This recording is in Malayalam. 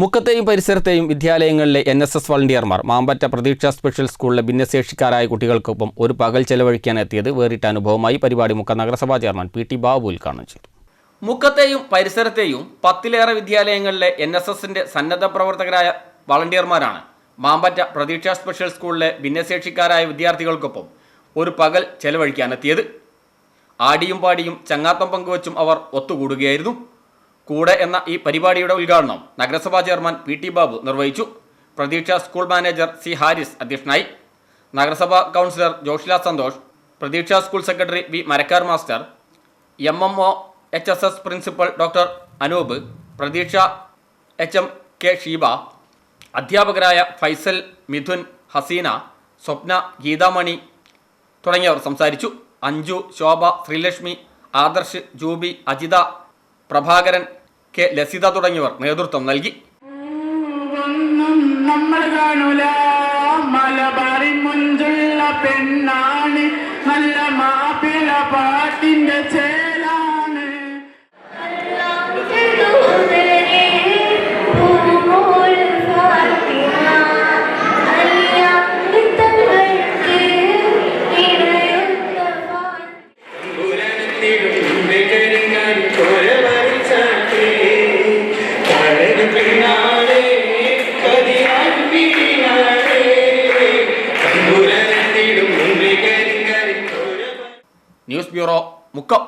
മുക്കത്തെയും പരിസരത്തെയും വിദ്യാലയങ്ങളിലെ NSS വളണ്ടിയർമാർ മാമ്പറ്റ പ്രതീക്ഷ സ്പെഷ്യൽ സ്കൂളിലെ ഭിന്നശേഷിക്കാരായ കുട്ടികൾക്കൊപ്പം ഒരു പകൽ ചെലവഴിക്കാൻ എത്തിയത് വേറിട്ട അനുഭവമായി. പരിപാടി മുക്കം നഗരസഭാ ചെയർമാൻ PT ബാബു ഉദ്ഘാടനം ചെയ്തു. മുക്കത്തെയും പരിസരത്തെയും 10ലേറെ വിദ്യാലയങ്ങളിലെ NSSന്റെ സന്നദ്ധ പ്രവർത്തകരായ വളണ്ടിയർമാരാണ് മാമ്പറ്റ പ്രതീക്ഷ സ്പെഷ്യൽ സ്കൂളിലെ ഭിന്നശേഷിക്കാരായ വിദ്യാർത്ഥികൾക്കൊപ്പം ഒരു പകൽ ചെലവഴിക്കാനെത്തിയത്. ആടിയും പാടിയും ചങ്ങാത്തം പങ്കുവച്ചും അവർ ഒത്തുകൂടുകയായിരുന്നു. കൂടെ എന്ന ഈ പരിപാടിയുടെ ഉദ്ഘാടനം നഗരസഭാ ചെയർമാൻ PT ബാബു നിർവഹിച്ചു. പ്രതീക്ഷ സ്കൂൾ മാനേജർ C ഹാരിസ് അധ്യക്ഷനായി. നഗരസഭാ കൗൺസിലർ ജോഷില സന്തോഷ്, പ്രതീക്ഷ school secretary V Marakkar master, MMO HSS principal doctor Anoop, പ്രതീക്ഷ HM K ഷീബ, അധ്യാപകരായ ഫൈസൽ, മിഥുൻ, ഹസീന, സ്വപ്ന, ഗീതാമണി തുടങ്ങിയവർ സംസാരിച്ചു. അഞ്ജു, ശോഭ, ശ്രീലക്ഷ്മി, ആദർശ്, ജൂബി, അജിത, പ്രഭാകരൻ, K ലസിത തുടങ്ങിയവർ നേതൃത്വം നൽകി. നമ്മൾ കാണൂല മലബാറിൻ മുഞ്ചുള്ള പെണ്ണാണ്, നല്ല മാപ്പിള പാട്ടിന്റെ ചേലാണ്. News bureau, Mukkam.